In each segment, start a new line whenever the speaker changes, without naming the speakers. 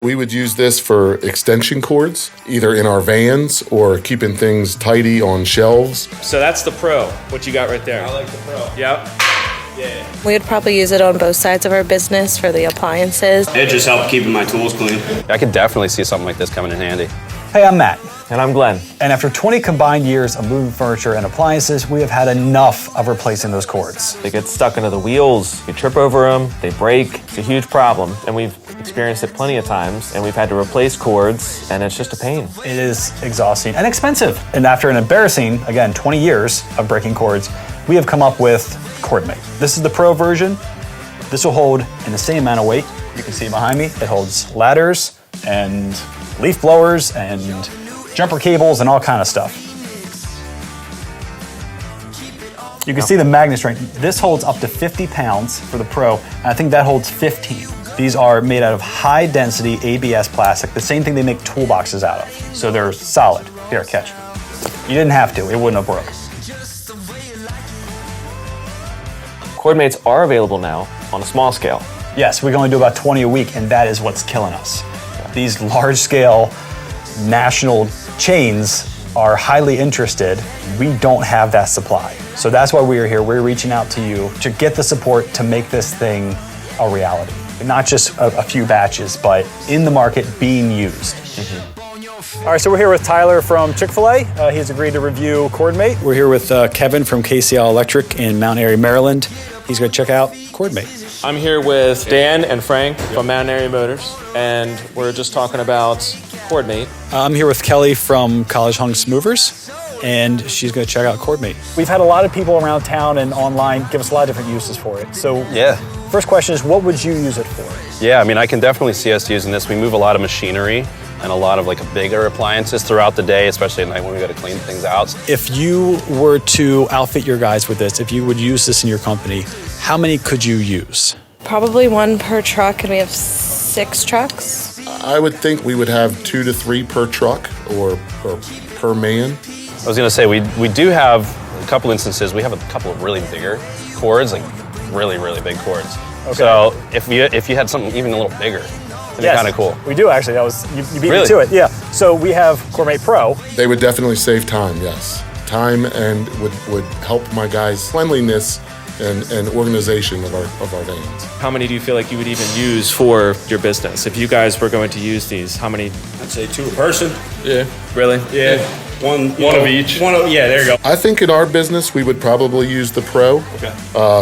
We would use this for extension cords, either in our vans or keeping things tidy on shelves.
So that's the Pro, what you got right there.
I like the Pro.
Yep.
Yeah.
We would probably use it on both sides of our business for the appliances.
It just helped keeping my tools clean.
I could definitely see something like this coming in handy.
Hey, I'm Matt.
And I'm Glenn.
And after 20 combined years of moving furniture and appliances, we have had enough of replacing those cords.
They get stuck into the wheels, you trip over them, they break. It's a huge problem. And we've experienced it plenty of times, and we've had to replace cords, and it's just a pain.
It is exhausting and expensive. And after an embarrassing, again, 20 years of breaking cords, we have come up with CordMate. This is the Pro version. This will hold in the same amount of weight. You can see behind me, it holds ladders and leaf blowers and jumper cables and all kind of stuff. You can see the magnet strength. This holds up to 50 pounds for the Pro, and I think that holds 15. These are made out of high density ABS plastic, the same thing they make toolboxes out of. So they're solid. Here, catch. You didn't have to, it wouldn't have broke.
CordMates are available now on a small scale.
Yes, we can only do about 20 a week, and that is what's killing us. These large scale national chains are highly interested. We don't have that supply. So that's why we are here. We're reaching out to you to get the support to make this thing a reality. Not just a few batches, but in the market being used. All right, so we're here with Tyler from Chick-fil-A. He's agreed to review CordMate. We're here with Kevin from KCL Electric in Mount Airy, Maryland. He's going to check out CordMate.
I'm here with Dan and Frank from Mount Airy Motors, and we're just talking about CordMate.
I'm here with Kelly from College Hunks Movers, and she's going to check out CordMate. We've had a lot of people around town and online give us a lot of different uses for it. So
Yeah.
first question is, what would you use it for?
Yeah, I mean, I can definitely see us using this. We move a lot of machinery and a lot of like bigger appliances throughout the day, especially at night when we got to clean things out.
If you were to outfit your guys with this, if you would use this in your company, how many could you use?
Probably one per truck, and we have 6 trucks.
I would think we would have 2 to 3 per truck or per man.
I was gonna say, we do have a couple instances, we have a couple of really bigger cords, like really, really big cords. Okay. So if you had something even a little bigger, it'd be kind of cool.
We do actually. That was you beat
Really?
me to it. Yeah. So we have CordMate Pro.
They would definitely save time, yes. Time and would help my guys' cleanliness and organization of our vans.
How many do you feel like you would even use for your business? If you guys were going to use these, how many?
I'd say 2 a person.
Yeah. Really?
Yeah. One
of each?
Yeah, there you go.
I think in our business we would probably use the Pro,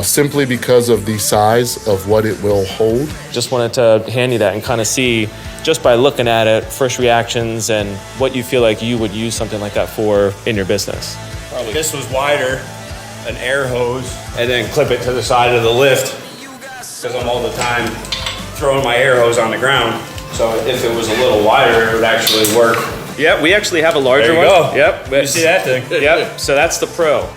simply because of the size of what it will hold.
Just wanted to hand you that and kind of see, just by looking at it, first reactions and what you feel like you would use something like that for in your business.
Probably. If this was wider, an air hose, and then clip it to the side of the lift, because I'm all the time throwing my air hose on the ground. So if it was a little wider, it would actually work.
Yeah, we actually have a larger
There you
one.
go.
Yep.
You see that thing?
Yep. So that's the Pro.